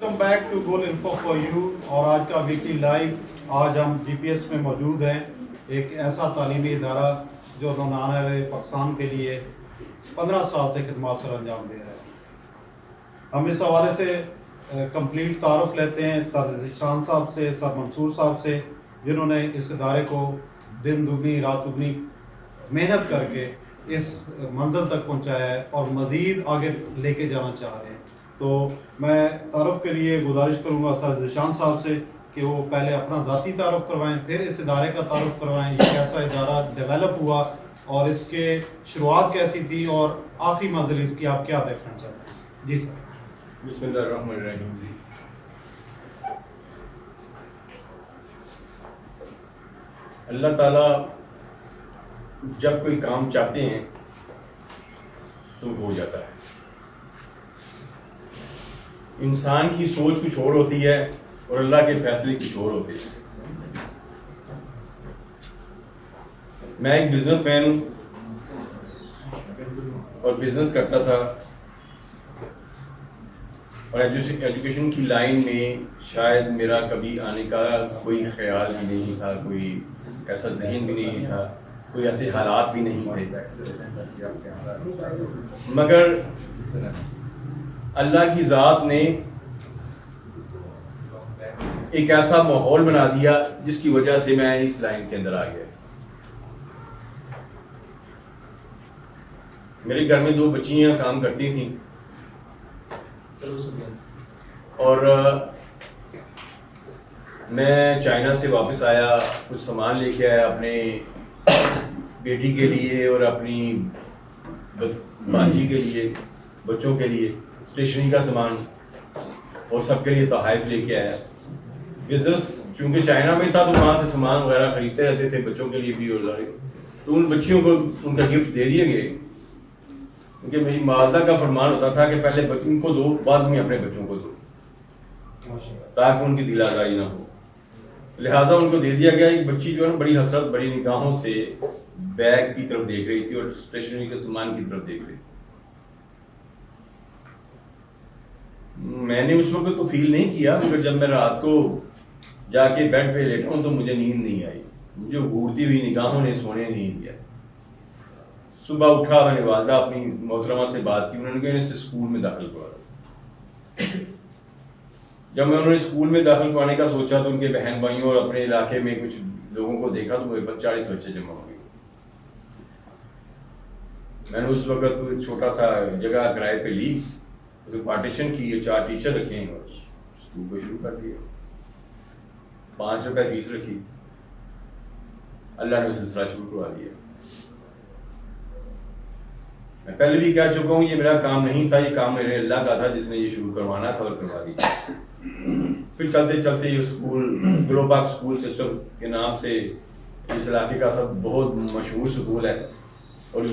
Welcome back to goal info for you. اور آج کا ویکلی لائیو آج ہم جی پی ایس میں موجود ہیں، ایک ایسا تعلیمی ادارہ جو نونہار پاکستان کے لیے 15 سال سے خدمات سر انجام دے رہا ہے. ہم اس حوالے سے کمپلیٹ تعارف لیتے ہیں سر ذیشان صاحب سے، سر منصور صاحب سے، جنہوں نے اس ادارے کو دن دگنی رات دگنی محنت کر کے اس منزل تک پہنچایا ہے اور مزید آگے لے کے جانا چاہ رہے ہیں. تو میں تعارف کے لیے گزارش کروں گا سر ذیشان صاحب سے کہ وہ پہلے اپنا ذاتی تعارف کروائیں، پھر اس ادارے کا تعارف کروائیں، یہ کیسا ادارہ ڈیولپ ہوا اور اس کے شروعات کیسی تھی اور آخری منزل اس کی آپ کیا دیکھنا چاہتے ہیں. جی سر. بسم اللہ الرحمن الرحیم. اللہ تعالیٰ جب کوئی کام چاہتے ہیں تو ہو جاتا ہے. انسان کی سوچ کچھ اور ہوتی ہے اور اللہ کے فیصلے کچھ اور ہوتے ہیں. میں ایک بزنس مین ہوں اور بزنس کرتا تھا، اور ایجوکیشن کی لائن میں شاید میرا کبھی آنے کا کوئی خیال بھی نہیں تھا، کوئی ایسا ذہن بھی نہیں تھا، کوئی ایسے حالات بھی نہیں تھے. مگر اللہ کی ذات نے ایک ایسا ماحول بنا دیا جس کی وجہ سے میں اس لائن کے اندر آ گیا. میرے گھر میں 2 بچیاں کام کرتی تھیں اور میں چائنا سے واپس آیا، کچھ سامان لے کے آیا اپنے بیٹی کے لیے اور اپنی بانجی کے لیے، بچوں کے لیے اسٹیشنری کا سامان اور سب کے لیے تحائف لے کے آیا. بزنس چونکہ چائنا میں تھا تو وہاں سے سامان وغیرہ خریدتے رہتے تھے بچوں کے لیے بھی. اور تو ان بچیوں کو ان کا گفٹ دے دیے گئے، کیونکہ میری والدہ کا فرمان ہوتا تھا کہ پہلے ان کو دو بعد میں اپنے بچوں کو دو، تاکہ ان کی دل آزاری نہ ہو. لہٰذا ان کو دے دیا گیا. ایک بچی جو ہے نا بڑی حسرت بڑی نگاہوں سے بیگ کی طرف دیکھ رہی تھی اور اسٹیشنری کے سامان کی طرف دیکھ رہی تھی. میں نے اس وقت تو فیل نہیں کیا، مگر جب میں رات کو جا کے بیڈ پہ لیٹا ہوں تو مجھے نیند نہیں آئی، مجھے گھورتی ہوئی نگاہوں نے سونے نہیں دیا. صبح اٹھا، میں نے والدہ اپنی محترمہ سے بات کی، انہوں نے کہا اسے اسکول میں داخل کروا دو. جب میں انہوں نے اسکول میں داخل کروانے کا سوچا تو ان کے بہن بھائیوں اور اپنے علاقے میں کچھ لوگوں کو دیکھا تو میرے 40 بچے جمع ہو گئے. میں نے اس وقت چھوٹا سا جگہ کرائے پہ لی، اسے پارٹیشن کی، 4 ٹیچر رکھے ہیں اور اسکول کو شروع کر دیا. 5 روپے فیس رکھی. اللہ نے سلسلہ شروع کروا دیا. میں پہلے بھی کہہ چکا ہوں یہ میرا کام نہیں تھا، یہ کام میرے اللہ کا تھا جس نے یہ شروع کروانا تھا اور کروا دیا. پھر چلتے چلتے یہ اسکول گلو پاک اسکول سسٹم کے نام سے اس علاقے کا سب بہت مشہور اسکول ہے، اور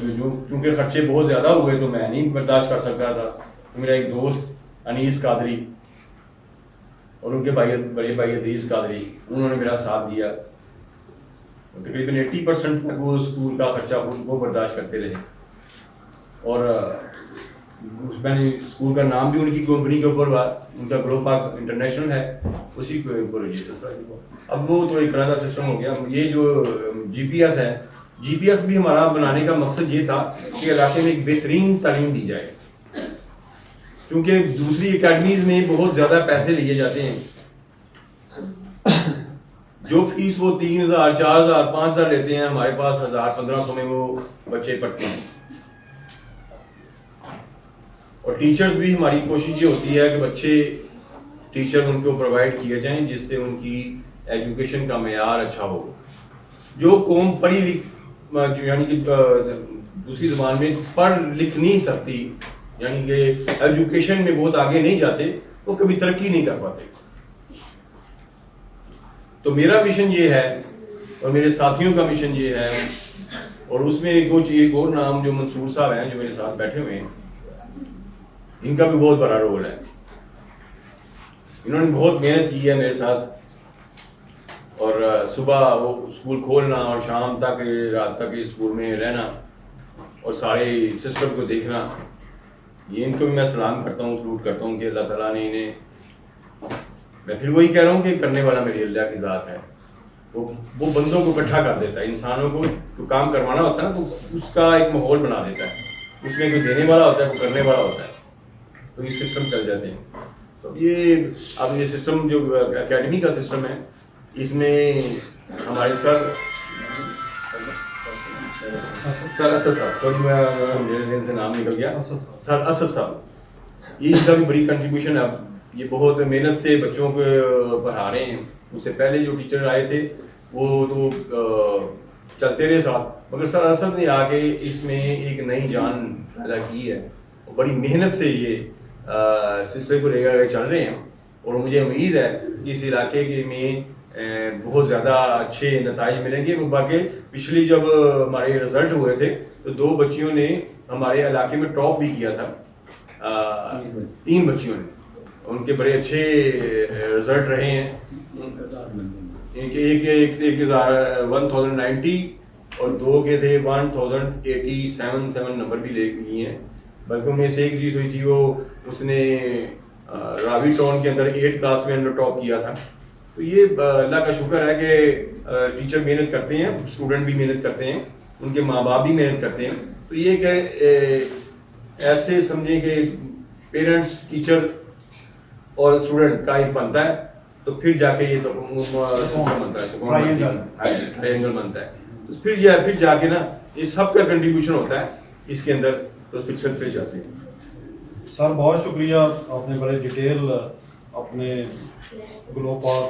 چونکہ خرچے بہت زیادہ ہوئے تو میں نہیں برداشت کر سکتا تھا. میرا ایک دوست انیس قادری اور ان کے بڑے بھائی عزیز قادری، انہوں نے میرا ساتھ دیا. تقریباً 80% تک وہ اسکول کا خرچہ وہ برداشت کرتے رہے. اور میں نے اسکول کا نام بھی ان کی کمپنی کے اوپر ہوا، ان کا گلو پاک انٹرنیشنل ہے، اسی کے اوپر رجسٹر. اب وہ تو ایک علیحدہ سسٹم ہو گیا. یہ جو جی پی ایس ہے، جی پی ایس بھی ہمارا بنانے کا مقصد یہ تھا کہ علاقے میں ایک بہترین تعلیم دی جائے، کیونکہ دوسری اکیڈمیز میں بہت زیادہ پیسے لیے جاتے ہیں. جو فیس وہ 3000 4000 5000 لیتے ہیں، ہمارے پاس 1000 1500 میں وہ بچے پڑھتے ہیں. اور ٹیچرز بھی ہماری کوشش یہ ہوتی ہے کہ بچے ٹیچر ان کو پرووائڈ کیے جائیں جس سے ان کی ایجوکیشن کا معیار اچھا ہو. جو قوم پڑھی لکھ یعنی کہ دوسری زبان میں پڑھ لکھ نہیں سکتی، یعنی کہ ایجوکیشن میں بہت آگے نہیں جاتے، وہ کبھی ترقی نہیں کر پاتے. تو میرا مشن یہ ہے اور میرے ساتھیوں کا مشن یہ ہے، اور اس میں ایک اور نام جو منصور صاحب ہیں جو میرے ساتھ بیٹھے ہوئے ہیں، ان کا بھی بہت بڑا رول ہے. انہوں نے بہت محنت کی ہے میرے ساتھ، اور صبح وہ اسکول کھولنا اور شام تک رات تک اسکول میں رہنا اور سارے سسٹم کو دیکھنا. یہ ان کو بھی میں سلام کرتا ہوں، سلوٹ کرتا ہوں کہ اللہ تعالیٰ نے انہیں میں پھر وہی کہہ رہا ہوں کہ کرنے والا میری اللہ کی ذات ہے. وہ بندوں کو اکٹھا کر دیتا ہے, انسانوں کو جو کام کروانا ہوتا ہے نا تو اس کا ایک ماحول بنا دیتا ہے. اس میں کوئی دینے والا ہوتا ہے, کوئی کرنے والا ہوتا ہے, تو یہ سسٹم چل جاتے ہیں. تو یہ اب یہ سسٹم جو اکیڈمی کا سسٹم ہے, اس میں ہمارے سر اسد صاحب, سوری میرے ذہن سے نام نکل گیا, سر اسد صاحب, یہ ان کا بھی بڑی کنٹریبیوشن ہے. اب یہ بہت محنت سے بچوں کو پڑھا رہے ہیں. اس سے پہلے جو ٹیچر آئے تھے وہ تو چلتے رہے ساتھ, مگر سر اسد نے آ کے اس میں ایک نئی جان پیدا کی ہے. بڑی محنت سے یہ سلسلے کو لے کر چل رہے ہیں, اور مجھے امید ہے کہ اس علاقے کے میں بہت زیادہ اچھے نتائج ملیں گے. باقی پچھلی جب ہمارے رزلٹ ہوئے تھے تو 2 بچیوں نے ہمارے علاقے میں ٹاپ بھی کیا تھا, 3 بچیوں نے, ان کے بڑے اچھے رزلٹ رہے ہیں. ایک 1090 اور 2 کے تھے 1087 نمبر بھی لے لیے ہیں. بلکہ ان میں سے ایک چیز ہوئی تھی, وہ اس نے راوی ٹاؤن کے اندر 8 کلاس میں انڈر ٹاپ کیا تھا. تو یہ اللہ کا شکر ہے کہ ٹیچر محنت کرتے ہیں, اسٹوڈنٹ بھی محنت کرتے ہیں, ان کے ماں باپ بھی محنت کرتے ہیں. تو یہ کہ ایسے سمجھیں کہ پیرنٹس, ٹیچر اور اسٹوڈنٹ کا ایک بنتا ہے, تو پھر جا کے یہ بنتا ہے, ٹرائنگل بنتا ہے. تو پھر جا کے نا یہ سب کا کنٹریبیوشن ہوتا ہے اس کے اندر, تو پھر سلسلے چلتے ہیں. سر بہت شکریہ, آپ نے بڑے ڈیٹیل اپنے گلو پاک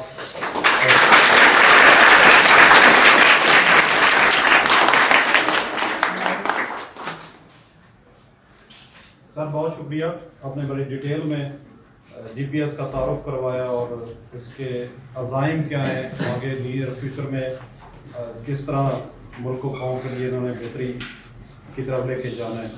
سر بہت شکریہ, آپ نے بڑی ڈیٹیل میں جی پی ایس کا تعارف کروایا اور اس کے عزائم کیا ہیں, آگے نیئر فیوچر میں کس طرح ملک و قوم کے لیے انہوں نے بہتری کی طرف لے کے جانا ہے.